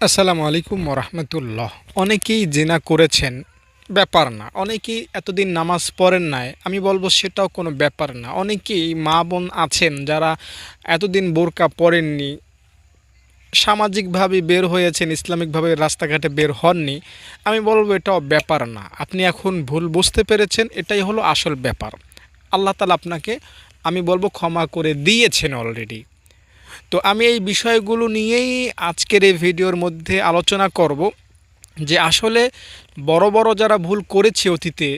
আসসালামু আলাইকুম ওরহমতুল্লাহ। অনেকেই জিনা করেছেন, ব্যাপার না। অনেকেই এতদিন নামাজ পড়েন নাই, আমি বলবো সেটাও কোনো ব্যাপার না। অনেকেই মা বোন আছেন যারা এতদিন বোরকা পরেননি, সামাজিকভাবে বের হয়েছেন, ইসলামিকভাবে রাস্তাঘাটে বের হননি। আমি বলবো এটাও ব্যাপার না। আপনি এখন ভুল বুঝতে পেরেছেন, এটাই হলো আসল ব্যাপার। আল্লাহ তাআলা আপনাকে, আমি বলবো, ক্ষমা করে দিয়েছেন অলরেডি। তো আমি এই বিষয়গুলো নিয়েই আজকের এই ভিডিওর মধ্যে আলোচনা করব যে আসলে বড় বড় যারা ভুল করেছে অতীতে,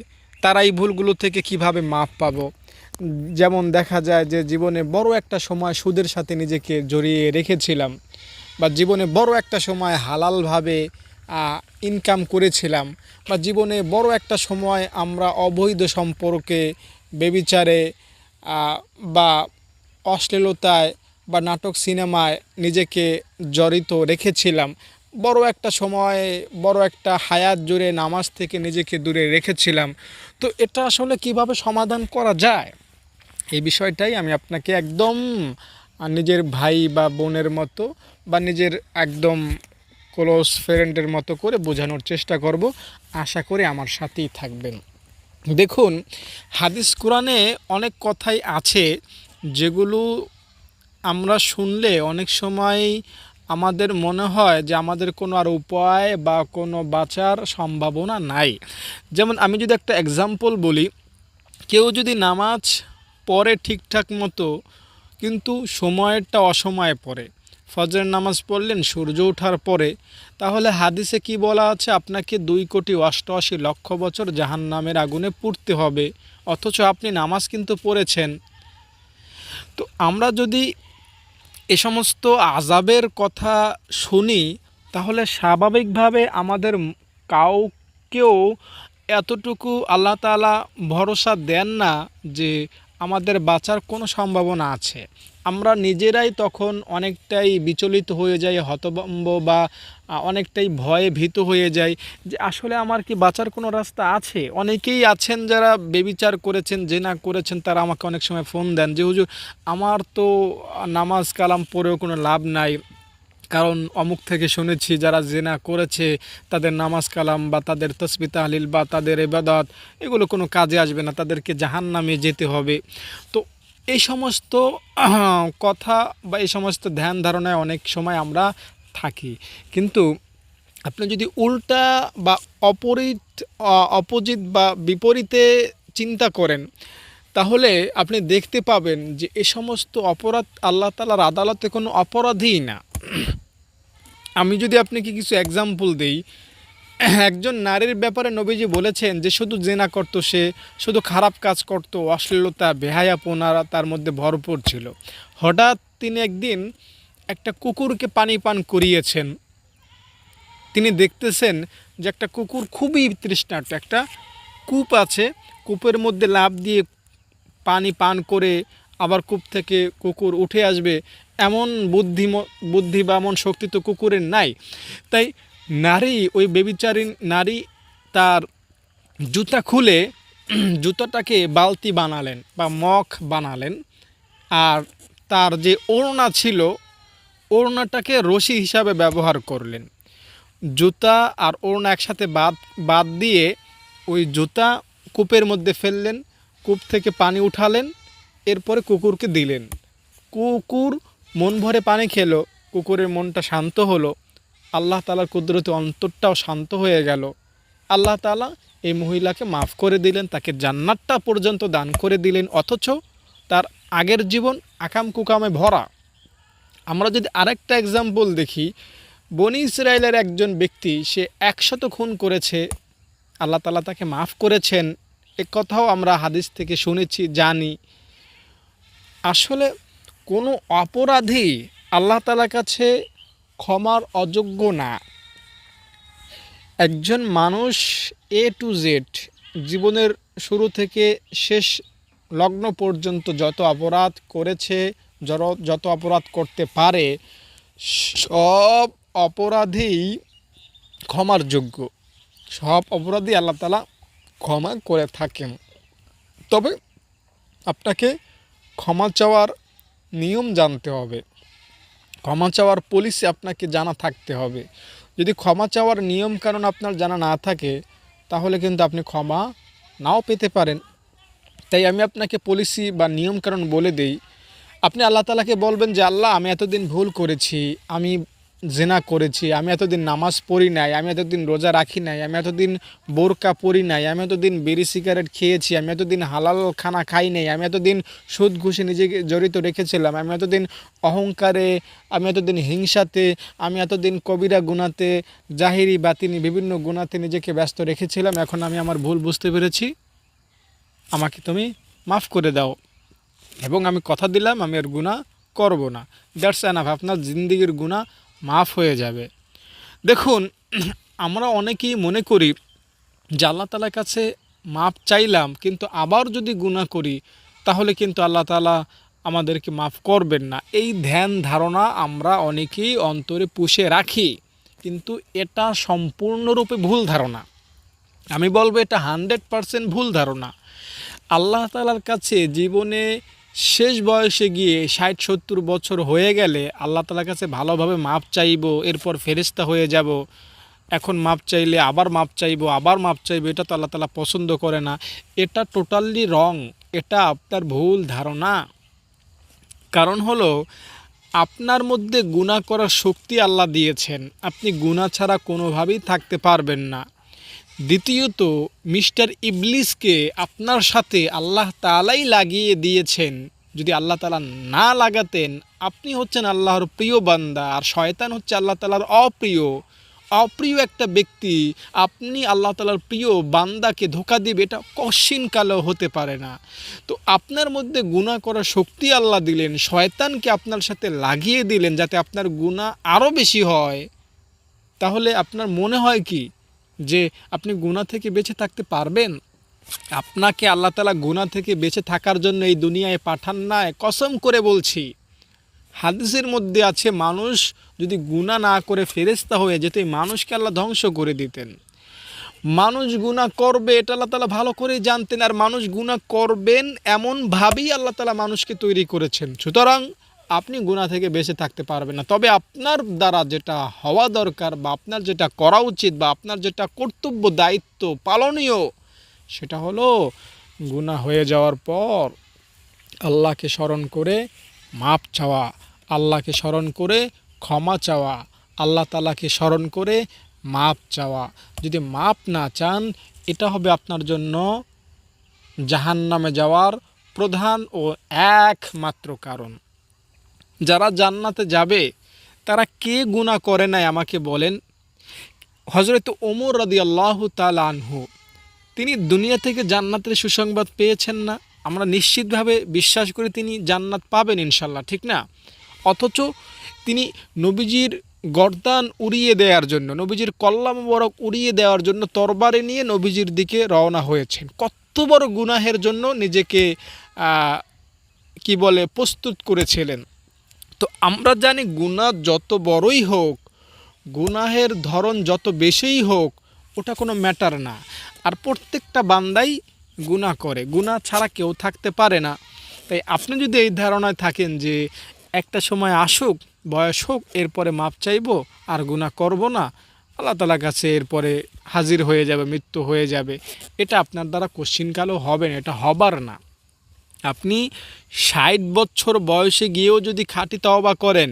তারা এই ভুলগুলো থেকে কিভাবে মাপ পাবো। যেমন দেখা যায় যে জীবনে বড় একটা সময় সুদের সাথে নিজেকে জড়িয়ে রেখেছিলাম, বা জীবনে বড় একটা সময় হালালভাবে ইনকাম করেছিলাম, বা জীবনে বড় একটা সময় আমরা অবৈধ সম্পর্কে, বেবিচারে, বা অশ্লীলতায় বা নাটক সিনেমায় নিজেকে জড়িত রেখেছিলাম। বড় একটা সময়, বড় একটা হায়াত জুড়ে নামাজ থেকে নিজেকে দূরে রেখেছিলাম। তো এটা আসলে কিভাবে সমাধান করা যায়, এই বিষয়টাই আমি আপনাকে একদম নিজের ভাই বা বোনের মতো, বা নিজের একদম ক্লোজ ফ্রেন্ডের মতো করে বোঝানোর চেষ্টা করব। আশা করি আমার সাথেই থাকবেন। দেখুন, হাদিস কোরআনে অনেক কথাই আছে যেগুলো আমরা শুনলে অনেক সময় আমাদের মনে হয় যে আমাদের কোনো আর উপায় বা কোনো বাঁচার সম্ভাবনা নাই। যেমন আমি যদি একটা এক্সাম্পল বলি, কেউ যদি নামাজ পড়ে ঠিকঠাক মতো, কিন্তু সময়েরটা অসময়ে পড়ে, ফজরের নামাজ পড়লেন সূর্য ওঠার পরে, তাহলে হাদিসে কি বলা আছে? আপনাকে 2,88,00,000 বছর জাহান্নামের আগুনে পুড়তে হবে, অথচ আপনি নামাজ কিন্তু পড়েছেন। তো আমরা যদি এ সমস্ত আযাবের কথা শুনি, তাহলে স্বাভাবিকভাবে আমাদের কাউকেও এতটুকু আল্লাহ তাআলা ভরসা দেন না যে আমাদের বাঁচার কোনো সম্ভাবনা আছে। আমরা নিজেরাই তখন অনেকটাই বিচলিত হয়ে যাই, হতভম্ব, বা অনেকটাই ভয়ে ভীত হয়ে যাই যে আসলে আমার কি বাঁচার কোনো রাস্তা আছে। অনেকেই আছেন যারা বেবিচার করেছেন, জেনা করেছেন, তারা আমাকে অনেক সময় ফোন দেন যে হুজুর, আমার তো নামাজ কালাম পড়েও কোনো লাভ নাই, কারণ অমুক থেকে শুনেছি যারা জেনা করেছে তাদের নামাজ কালাম বা তাদের তসবিহ তাহলিল বা তাদের ইবাদত এগুলো কোনো কাজে আসবে না, তাদেরকে জাহান্নামে যেতে হবে। তো এই সমস্ত কথা বা এই সমস্ত ধ্যান ধারণায় অনেক সময় আমরা থাকি। কিন্তু আপনি যদি উল্টা বা অপোজিট বা বিপরীতে চিন্তা করেন, তাহলে আপনি দেখতে পাবেন যে এ সমস্ত অপরাধ আল্লাহ তাআলার আদালতে কোনো অপরাধীই না। আমি যদি আপনাকে কিছু এক্সাম্পল দেই, একজন নারীর ব্যাপারে নবীজি বলেছেন যে শুধু জেনা করতো সে, শুধু খারাপ কাজ করতো, অশ্লীলতা, বেহায়াপনা তার মধ্যে ভরপুর ছিল। হঠাৎ তিনি একদিন একটা কুকুরকে পানি পান করিয়েছেন। তিনি দেখতেছেন যে একটা কুকুর খুবই তৃষ্ণার্ত, একটা কূপ আছে, কূপের মধ্যে লাফ দিয়ে পানি পান করে আবার কূপ থেকে কুকুর উঠে আসবে, এমন বুদ্ধি বা এমন শক্তি তো কুকুরের নাই। তাই নারী, ওই বেবিচারী নারী, তার জুতা খুলে জুতাটাকে বালতি বানালেন বা মগ বানালেন, আর তার যে ওড়না ছিল, ওড়নাটাকে রশি হিসাবে ব্যবহার করলেন। জুতা আর ওড়না একসাথে বাদ বাদ দিয়ে ওই জুতা কূপের মধ্যে ফেললেন, কূপ থেকে পানি উঠালেন, এরপরে কুকুরকে দিলেন। কুকুর মন ভরে পানি খেলো, কুকুরের মনটা শান্ত হলো, আল্লাহ তাআলার কুদরতে অন্তরটাও শান্ত হয়ে গেল। আল্লাহ তাআলা এই মহিলাকে মাফ করে দিলেন, তাকে জান্নাতটা পর্যন্ত দান করে দিলেন, অথচ তার আগের জীবন আকাম কুকামে ভরা। আমরা যদি আরেকটা এক্সাম্পল দেখি, বনি ইসরায়েলের একজন ব্যক্তি, সে 100 খুন করেছে, আল্লাহ তাআলা তাকে মাফ করেছেন, এ কথাও আমরা হাদিস থেকে শুনেছি, জানি। আসলে কোনো অপরাধী আল্লাহ তাআলার কাছে ক্ষমার অযোগ্য না। একজন মানুষ এ টু জেড, জীবনের শুরু থেকে শেষ লগ্ন পর্যন্ত যত অপরাধ করেছে, যত অপরাধ করতে পারে, সব অপরাধীই ক্ষমার যোগ্য। সব অপরাধী আল্লাহ তাআলা ক্ষমা করে থাকেন। তবে আপনাকে ক্ষমা চাওয়ার নিয়ম জানতে হবে। ক্ষমা চাওয়ার পলিসি আপনাকে জানা থাকতে হবে। যদি ক্ষমা চাওয়ার নিয়ম কানুন আপনার জানা না থাকে, তাহলে কিন্তু আপনি ক্ষমা নাও পেতে পারেন। তাই আমি আপনাকে পলিসি বা নিয়মকানুন বলে দেই। আপনি আল্লাহ তাআলাকে বলবেন যে, আল্লাহ আমি এতদিন ভুল করেছি, আমি জেনা করেছি, আমি এতদিন নামাজ পড়ি নাই, আমি এতদিন রোজা রাখি নাই, আমি এতদিন বোরকা পরি নাই, আমি এতদিন বিড়ি সিগারেট খেয়েছি, আমি এতদিন হালাল খানা খাই নাই, আমি এতদিন সুদ ঘুষে নিজেকে জড়িত রেখেছিলাম, আমি এতদিন অহংকারে, আমি এতদিন হিংসাতে, আমি এতদিন কবিরা গুনাতে, জাহিরি বাতিনি বিভিন্ন গুনাতে নিজেকে ব্যস্ত রেখেছিলাম। এখন আমি আমার ভুল বুঝতে পেরেছি, আমাকে তুমি মাফ করে দাও এবং আমি কথা দিলাম আমি আর গুনাহ করব না। দ্যাটস এনাফ, আপনার জিন্দেগির গুনাহ মাফ হয়ে যাবে। দেখুন, আমরা অনেকেই মনে করি যে আল্লাহ তাআলার কাছে মাপ চাইলাম, কিন্তু আবার যদি গুনাহ করি তাহলে কিন্তু আল্লাহ তাআলা আমাদেরকে মাফ করবেন না। এই ধ্যান ধারণা আমরা অনেকেই অন্তরে পুষে রাখি, কিন্তু এটা সম্পূর্ণরূপে ভুল ধারণা। আমি বলবো এটা 100% ভুল ধারণা। আল্লাহ তাআলার কাছে জীবনে শেষ বয়সে গিয়ে ৬০-৭০ বছর হয়ে গেলে আল্লাহ তাআলার কাছে ভালোভাবে মাপ চাইবো, এরপর ফেরেশতা হয়ে যাব, এখন মাপ চাইলে আবার মাপ চাইবো, আবার মাপ চাইবো, এটা তো আল্লাহ তাআলা পছন্দ করে না। এটা টোটালি রং, এটা আপনার ভুল ধারণা। কারণ হলো, আপনার মধ্যে গুনাহ করার শক্তি আল্লাহ দিয়েছেন, আপনি গুনাহ ছাড়া কোনোভাবেই থাকতে পারবেন না। দ্বিতীয়ত, মিস্টার ইবলিসকে আপনার সাথে আল্লাহ তাআলাই লাগিয়ে দিয়েছেন। যদি আল্লাহ তাআলা না লাগাতেন, আপনি হচ্ছেন আল্লাহর প্রিয় বান্দা, আর শয়তান হচ্ছে আল্লাহ তাআলার অপ্রিয় একটা ব্যক্তি। আপনি আল্লাহ তাআলার প্রিয় বান্দাকে ধোঁকা দিবে, এটা কশিনকালেও হতে পারে না। তো আপনার মধ্যে গুনাহ করার শক্তি আল্লাহ দিলেন, শয়তানকে আপনার সাথে লাগিয়ে দিলেন যাতে আপনার গুনাহ আরও বেশি হয়। তাহলে আপনার মনে হয় কি যে আপনি গুনাহ থেকে বেঁচে থাকতে পারবেন? আপনাকে আল্লাহ তাআলা গুনাহ থেকে বেঁচে থাকার জন্য এই দুনিয়ায় পাঠান নাই। কসম করে বলছি, হাদিসের মধ্যে আছে মানুষ যদি গুনাহ না করে ফেরেশতা হয়ে যেত, এই মানুষকে আল্লাহ ধ্বংস করে দিতেন। মানুষ গুনাহ করবে এটা আল্লাহ তাআলা ভালো করেই জানতেন, আর মানুষ গুনাহ করবেন এমনভাবেই আল্লাহ তাআলা মানুষকে তৈরি করেছেন। সুতরাং আপনি গুনাহ থেকে বেঁচে থাকতে পারবেন না। তবে আপনার দ্বারা যেটা হওয়া দরকার, বা আপনার যেটা করা উচিত, বা আপনার যেটা কর্তব্য দায়িত্ব পালনীয়, সেটা হলো গুনাহ হয়ে যাওয়ার পর আল্লাহকে স্মরণ করে মাপ চাওয়া, আল্লাহকে স্মরণ করে ক্ষমা চাওয়া, আল্লাহ তাআলাকে স্মরণ করে মাপ চাওয়া। যদি মাপ না চান, এটা হবে আপনার জন্য জাহান্নামে যাওয়ার প্রধান ও একমাত্র কারণ। যারা জান্নাতে যাবে তারা কে গুনাহ করে নাই আমাকে বলেন? হযরত ওমর রাদিয়াল্লাহু তাআলা আনহু, তিনি দুনিয়া থেকে জান্নাতের সুসংবাদ পেয়েছেন না? আমরা নিশ্চিতভাবে বিশ্বাস করি তিনি জান্নাত পাবেন ইনশাল্লাহ, ঠিক না? অথচ তিনি নবীজির গর্দান উড়িয়ে দেওয়ার জন্য, নবীজির কল্লা মোবারক উড়িয়ে দেওয়ার জন্য তরবারি নিয়ে নবীজির দিকে রওনা হয়েছেন। কত বড় গুনাহের জন্য নিজেকে কি বলে প্রস্তুত করেছিলেন। তো আমরা জানি গুনাহ যত বড়ই হোক, গুনাহের ধরন যত বেশিই হোক, ওটা কোনো ম্যাটার না। আর প্রত্যেকটা বান্দাই গুনাহ করে, গুনাহ ছাড়া কেউ থাকতে পারে না। তাই আপনি যদি এই ধারণায় থাকেন যে একটা সময় আসুক, বয়স হোক, এরপরে মাপ চাইবো আর গুনাহ করব না, আল্লাহ তাআলার কাছে এরপরে হাজির হয়ে যাবে, মৃত্যু হয়ে যাবে, এটা আপনার দ্বারা কোশ্চিনকালও হবে না, এটা হবার না। আপনি ৬০ বছর বয়সে গিয়েও যদি খাঁটি তওবা করেন,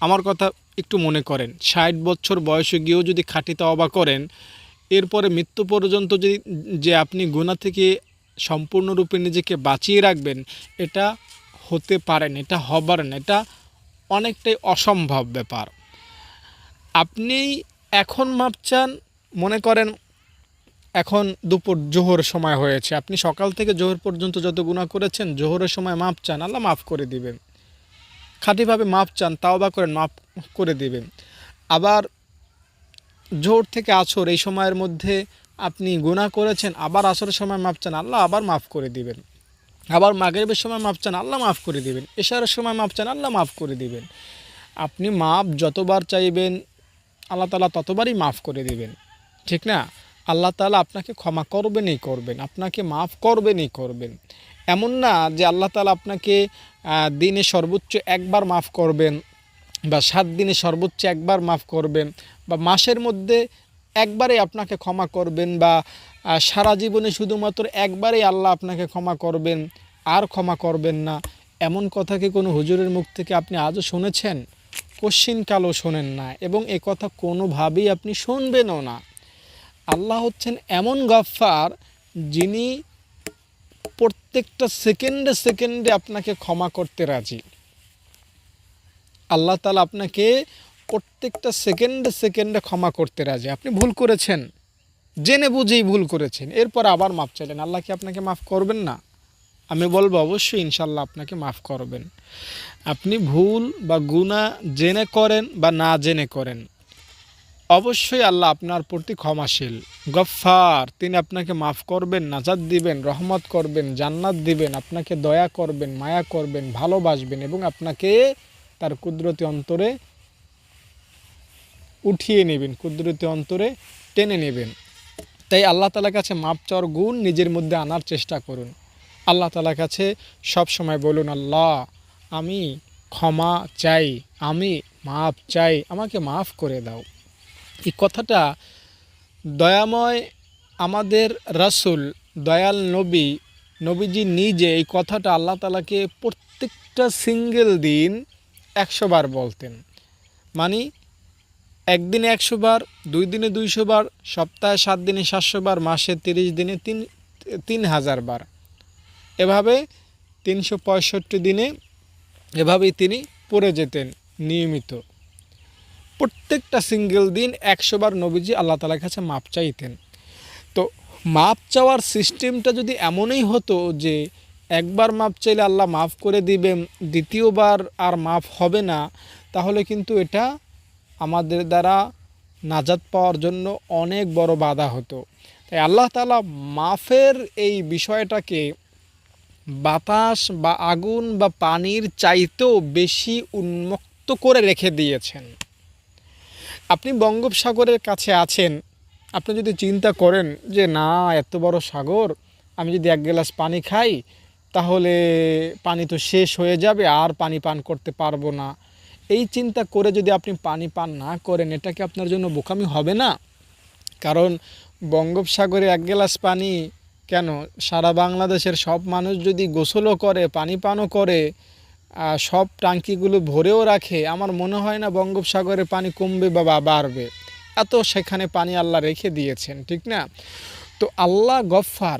আমার কথা একটু মনে করেন, ৬০ বছর বয়সে গিয়েও যদি খাঁটি তওবা করেন, এরপরে মৃত্যু পর্যন্ত যে আপনি গুনাহ থেকে সম্পূর্ণরূপে নিজেকে বাঁচিয়ে রাখবেন, এটা হতে পারেন, এটা হবার না, এটা অনেকটাই অসম্ভব ব্যাপার। আপনি এখন মাপ চান, মনে করেন এখন দুপুর জোহর সময় হয়েছে, আপনি সকাল থেকে জোহর পর্যন্ত যত গুনাহ করেছেন, জোহরের সময় মাপ চান, আল্লাহ মাফ করে দিবেন। খাঁটিভাবে মাপ চান, তাওবা করেন, মাফ করে দিবেন। আবার জোহর থেকে আসর এই সময়ের মধ্যে আপনি গুনাহ করেছেন, আবার আসরের সময় মাপ চান, আল্লাহ আবার মাফ করে দিবেন। আবার মাগরিবের সময় মাপ চান, আল্লাহ মাফ করে দিবেন। এশারের সময় মাপ চান, আল্লাহ মাফ করে দিবেন। আপনি মাপ যতবার চাইবেন, আল্লাহ তাআলা ততবারই মাফ করে দিবেন, ঠিক না? আল্লাহ তাআলা আপনাকে ক্ষমা করবেনই করবেন, আপনাকে মাফ করবেনই করবেন। এমন না যে আল্লাহ তাআলা আপনাকে দিনে সর্বোচ্চ একবার মাফ করবেন, বা 7 দিনে সর্বোচ্চ একবার মাফ করবেন, বা মাসের মধ্যে একবারে আপনাকে ক্ষমা করবেন, বা সারা জীবনে শুধুমাত্র একবারেই আল্লাহ আপনাকে ক্ষমা করবেন, আর ক্ষমা করবেন না, এমন কথা কি কোনো হুজুরের মুখ থেকে আপনি আজও শুনেছেন? কোশ্চিনকালও শোনেন না, এবং এ কথা কোনোভাবেই আপনি শুনবেনও না। আল্লাহ হচ্ছেন এমন গফফার, যিনি প্রত্যেকটা সেকেন্ডে সেকেন্ডে আপনাকে ক্ষমা করতে রাজি। আল্লাহ তাআলা আপনাকে প্রত্যেকটা সেকেন্ডে সেকেন্ডে ক্ষমা করতে রাজি। আপনি ভুল করেছেন, জেনে বুঝেই ভুল করেছেন, এরপর আবার মাফ চাইলেন, আল্লাহ কি আপনাকে মাফ করবেন না? আমি বলবো অবশ্যই ইনশাল্লাহ আপনাকে মাফ করবেন। আপনি ভুল বা গুনাহ জেনে করেন বা না জেনে করেন, অবশ্যই আল্লাহ আপনার প্রতি ক্ষমাশীল, গফফার। তিনি আপনাকে মাফ করবেন, নাজাত দিবেন, রহমত করবেন, জান্নাত দিবেন, আপনাকে দয়া করবেন, মায়া করবেন, ভালোবাসবেন, এবং আপনাকে তার কুদরতি অন্তরে উঠিয়ে নেবেন, কুদরতি অন্তরে টেনে নেবেন। তাই আল্লাহ তাআলার কাছে মাপ চাওয়ার গুণ নিজের মধ্যে আনার চেষ্টা করুন। আল্লাহ তাআলার কাছে সব সময় বলুন, আল্লাহ আমি ক্ষমা চাই, আমি মাপ চাই, আমাকে মাফ করে দাও। এই কথাটা দয়াময় আমাদের রাসূল, দয়াল নবীজি নিজে এই কথাটা আল্লাহ তাআলাকে প্রত্যেকটা সিঙ্গেল দিন 100 বার বলতেন। মানে একদিনে 100 বার, 2 দিনে 200 বার, সপ্তাহে 7 দিনে 700 বার, মাসে 30 দিনে 3000 বার, এভাবে 365 দিনে এভাবেই তিনি পড়ে যেতেন নিয়মিত। প্রত্যেকটা সিঙ্গেল দিন 100 বার নবীজি আল্লাহ তাআলার কাছে মাপ চাইতেন। তো মাপ চাওয়ার সিস্টেমটা যদি এমনই হতো যে একবার মাপ চাইলে আল্লাহ মাফ করে দিবেন, দ্বিতীয়বার আর মাফ হবে না, তাহলে কিন্তু এটা আমাদের দ্বারা নাজাত পাওয়ার জন্য অনেক বড় বাধা হতো। তাই আল্লাহ তাআলা মাফের এই বিষয়টাকে বাতাস বা আগুন বা পানির চাইতেও বেশি উন্মুক্ত করে রেখে দিয়েছেন। আপনি বঙ্গোপসাগরের কাছে আছেন, আপনি যদি চিন্তা করেন যে না, এত বড় সাগর, আমি যদি 1 গ্লাস পানি খাই তাহলে পানি তো শেষ হয়ে যাবে, আর পানি পান করতে পারবো না, এই চিন্তা করে যদি আপনি পানি পান না করেন, এটা কি আপনার জন্য বোকামি হবে না? কারণ বঙ্গোপসাগরে 1 গ্লাস পানি কেন, সারা বাংলাদেশের সব মানুষ যদি গোসলও করে, পানি পানও করে, সব ট্যাঙ্কিগুলো ভরেও রাখে, আমার মনে হয় না বঙ্গোপসাগরে পানি কমবে বা বাড়বে। এত সেখানে পানি আল্লাহ রেখে দিয়েছেন, ঠিক না? তো আল্লাহ গফফার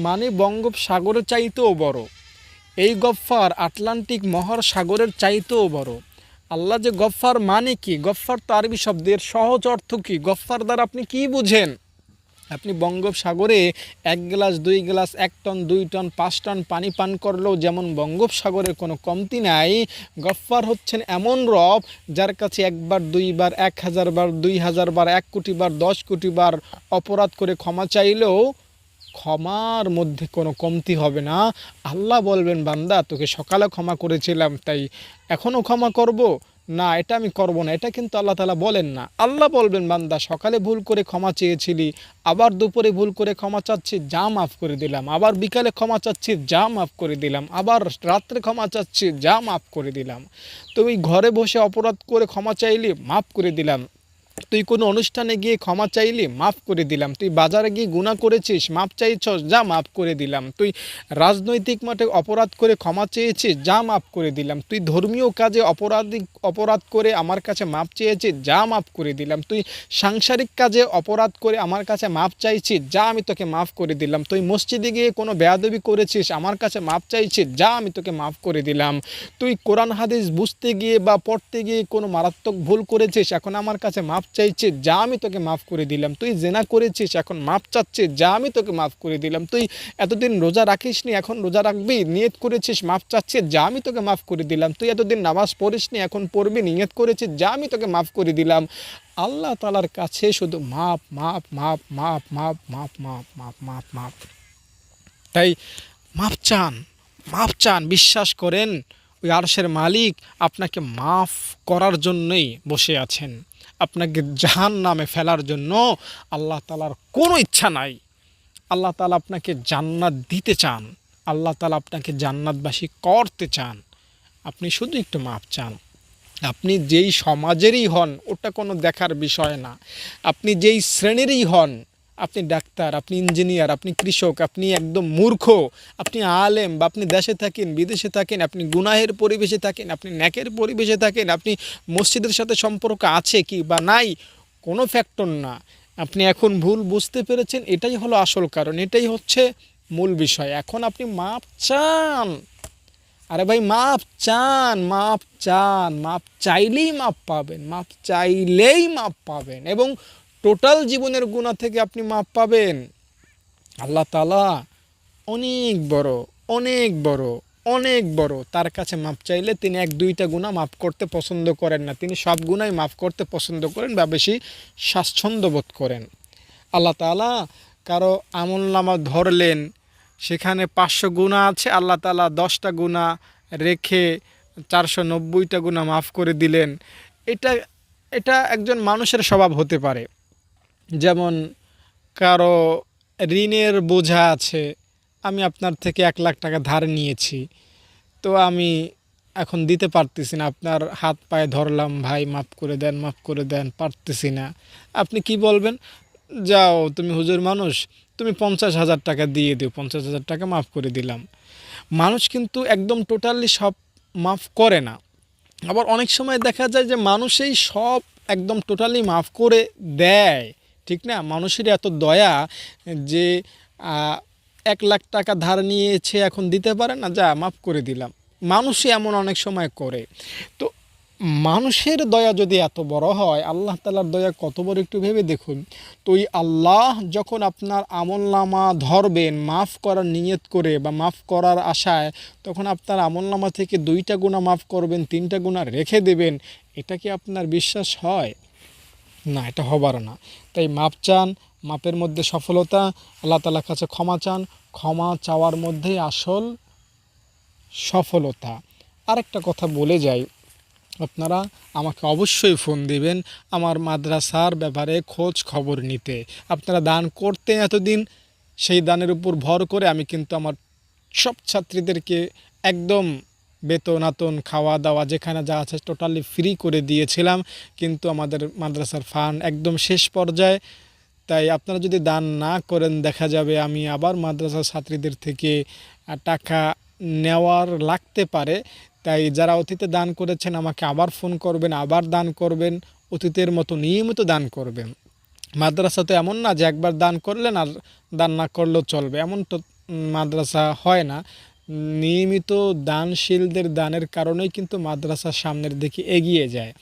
মানে বঙ্গোপসাগরের চাইতেও বড়। এই গফফার আটলান্টিক মহাসাগরের চাইতেও বড়। আল্লাহ যে গফফার মানে কি? গফফার তো আরবি শব্দের সহজ অর্থ কি? গফফার দ্বারা আপনি কি বুঝেন? আপনি বঙ্গোপসাগরে 1 glass, 2 glass, 1 ton, 2 ton, 5 ton পানি পান করলেও যেমন বঙ্গোপসাগরের কোনো কমতি নাই, গফফার হচ্ছেন এমন রব যার কাছে একবার, দুইবার, 1000 বার, 2000 বার, 1 কোটি বার, 10 কোটি বার অপরাধ করে ক্ষমা চাইলেও ক্ষমার মধ্যে কোনো কমতি হবে না। আল্লাহ বলবেন, বান্দা তোকে সকালে ক্ষমা করেছিলাম, তাই এখনও ক্ষমা করব না, এটা আমি করব না, এটা কিন্তু আল্লাহ তাআলা বলেন না। আল্লাহ বলবেন, বান্দা সকালে ভুল করে ক্ষমা চেয়েছিলি, আবার দুপুরে ভুল করে ক্ষমা চাচ্ছি, যা মাফ করে দিলাম, আবার বিকালে ক্ষমা চাচ্ছি, যা মাফ করে দিলাম, আবার রাত্রে ক্ষমা চাচ্ছি, যা মাফ করে দিলাম। তুমি ঘরে বসে অপরাধ করে ক্ষমা চাইলি, মাফ করে দিলাম। তুই কোনো অনুষ্ঠানে গিয়ে ক্ষমা চাইলি, মাফ করে দিলাম। তুই বাজারে গিয়ে গুনাহ করেছিস, মাফ চাইছস, যা মাফ করে দিলাম। তুই রাজনৈতিক মাঠে অপরাধ করে ক্ষমা চেয়েছিস, যা মাফ করে দিলাম। তুই ধর্মীয় কাজে অপরাধ করে আমার কাছে মাফ চেয়েছিস, যা মাফ করে দিলাম। তুই সাংসারিক কাজে অপরাধ করে আমার কাছে মাফ চাইছিস, যা আমি তোকে মাফ করে দিলাম। তুই মসজিদে গিয়ে কোনো বেয়াদবি করেছিস, আমার কাছে মাফ চাইছিস, যা আমি তোকে মাফ করে দিলাম। তুই কোরআন হাদিস বুঝতে গিয়ে বা পড়তে গিয়ে কোনো মারাত্মক ভুল করেছিস, এখন আমার কাছে মাফ চাইছিস, যা আমি তোকে মাফ করে দিলাম। তুই জেনা করেছিস, এখন মাফ চাচ্ছিস, যা আমি তোকে মাফ করে দিলাম। তুই এতদিন রোজা রাখিসনি, এখন রোজা রাখবি, নিয়ত করেছিস, মাফ চাচ্ছিস, যা আমি তোকে মাফ করে দিলাম। তুই এতদিন নামাজ পড়িসনি, এখন পড়বি, নিয়ত করেছিস, যা আমি তোকে মাফ করে দিলাম। আল্লাহ তাআলার কাছে শুধু মাফ মাফ মাফ মাফ মাফ মাফ মাফ মাফ মাফ মাফ। তাই মাফ চান, মাফ চান, বিশ্বাস করেন ওই আরশের মালিক আপনাকে মাফ করার জন্যই বসে আছেন। আপনাকে জাহান্নামে ফেলার জন্য আল্লাহ তাআলার কোনো ইচ্ছা নাই। আল্লাহ তাআলা আপনাকে জান্নাত দিতে চান, আল্লাহ তাআলা আপনাকে জান্নাতবাসী করতে চান। আপনি শুধু একটু মাফ চান। আপনি যেই সমাজেরই হন ওটা কোনো দেখার বিষয় না। আপনি যেই শ্রেণীরই হন, আপনি ডাক্তার, আপনি ইঞ্জিনিয়ার, আপনি কৃষক, আপনি একদম মূর্খ, আপনি আলেম বা আপনি দেশে থাকেন, বিদেশে থাকেন, আপনি গুনাহের পরিবেশে থাকেন, আপনি ন্যাকের পরিবেশে থাকেন, আপনি মসজিদের সাথে সম্পর্ক আছে কি বা নাই, কোনো ফ্যাক্টর না। আপনি এখন ভুল বুঝতে পেরেছেন, এটাই হলো আসল কারণ, এটাই হচ্ছে মূল বিষয়। এখন আপনি মাপ চান। আরে ভাই, মাপ চান, মাপ চান, মাপ চাইলেই মাপ পাবেন, মাপ চাইলেই মাপ পাবেন, এবং টোটাল জীবনের গুনাহ থেকে আপনি মাপ পাবেন। আল্লাহ তাআলা অনেক বড়, অনেক বড়, অনেক বড়। তার কাছে মাপ চাইলে তিনি এক দুইটা গুনাহ মাফ করতে পছন্দ করেন না, তিনি সব গুনাহই মাফ করতে পছন্দ করেন বা বেশি স্বাচ্ছন্দ্য বোধ করেন। আল্লাহ তাআলা কারো আমলনামা ধরলেন, সেখানে 500 গুনাহ আছে, আল্লাহ তাআলা 10টা গুনাহ রেখে 490টা গুনাহ মাফ করে দিলেন। এটা এটা একজন মানুষের স্বভাব হতে পারে। যেমন কারো ঋণের বোঝা আছে, আমি আপনার থেকে 1 লাখ টাকা ধার নিয়েছি, তো আমি এখন দিতে পারতেছি না, আপনার হাত পায়ে ধরলাম, ভাই মাফ করে দেন, মাফ করে দেন, পারতেছি না। আপনি কি বলবেন? যাও, তুমি হুজুর মানুষ, তুমি 50,000 টাকা দিয়ে দিও, 50,000 টাকা মাফ করে দিলাম। মানুষ কিন্তু একদম টোটালি সব মাফ করে না। আবার অনেক সময় দেখা যায় যে মানুষই সব একদম টোটালি মাফ করে দেয়, ঠিক না? মানুষের এত দয়া যে 1 লাখ টাকা ধার নিয়েছে, এখন দিতে পারে না, যা মাফ করে দিলাম। মানুষই এমন অনেক সময় করে। তো মানুষের দয়া যদি এত বড় হয়, আল্লাহ তাআলার দয়া কত বড় একটু ভেবে দেখুন। তো এই আল্লাহ যখন আপনার আমলনামা ধরবেন মাফ করার নিয়ত করে বা মাফ করার আশায়, তখন আপনার আমলনামা থেকে 2টা গুনাহ মাফ করবেন, 3টা গুনাহ রেখে দেবেন। এটা কি আপনার বিশ্বাস হয়? না, এটা হবার না। তাই মাপ চান, মাপের মধ্যে সফলতা। আল্লাহ তাআলার কাছে ক্ষমা চান, ক্ষমা চাওয়ার মধ্যেই আসল সফলতা। আরেকটা কথা বলে যাই, আপনারা আমাকে অবশ্যই ফোন দিবেন আমার মাদ্রাসার ব্যাপারে খোঁজ খবর নিতে। আপনারা দান করতেন এতদিন, সেই দানের উপর ভর করে আমি কিন্তু আমার সব ছাত্রীদেরকে একদম বেতন খাওয়া দাওয়া যেখানে যা আছে টোটালি ফ্রি করে দিয়েছিলাম। কিন্তু আমাদের মাদ্রাসার ফান্ড একদম শেষ পর্যায়ে। তাই আপনারা যদি দান না করেন, দেখা যাবে আমি আবার মাদ্রাসার ছাত্রীদের থেকে টাকা নেওয়ার লাগতে পারে। তাই যারা অতীতে দান করেছেন আমাকে আবার ফোন করবেন, আবার দান করবেন, অতীতের মতো নিয়মিত দান করবেন। মাদ্রাসা তো এমন না যে একবার দান করলেন আর দান না করলেও চলবে, এমন তো মাদ্রাসা হয় না। নিয়মিত দানশীলদের দানের কারণেই কিন্তু মাদ্রাসা সামনের দিকে এগিয়ে যায়।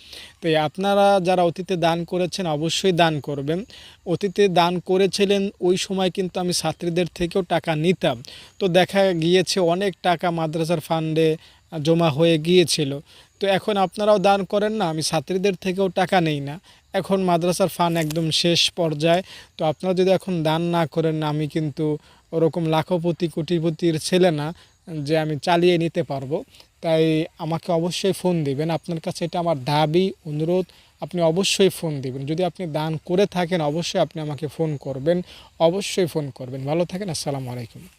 তো আপনারা যারা অতীতে দান করেছেন অবশ্যই দান করবেন। অতীতে দান করেছিলেন ওই সময় কিন্তু আমি ছাত্রীদের থেকেও টাকা নিতাম। তো দেখা গিয়েছে অনেক টাকা মাদ্রাসার ফান্ডে জমা হয়ে গিয়েছিল। তো এখন আপনারাও দান করেন না, আমি ছাত্রীদের থেকেও টাকা নেই না। এখন মাদ্রাসার ফান্ড একদম শেষ পর্যায়ে। তো আপনারা যদি এখন দান না করেন, আমি কিন্তু ওরকম লাখপতি কোটিপতির ছেলে না যে আমি চালিয়ে নিতে পারবো। তাই আমাকে অবশ্যই ফোন দিবেন, আপনার কাছে এটা আমার দাবি, অনুরোধ। আপনি অবশ্যই ফোন দিবেন, যদি আপনি দান করে থাকেন অবশ্যই আপনি আমাকে ফোন করবেন, অবশ্যই ফোন করবেন। ভালো থাকেন, আসসালামু আলাইকুম।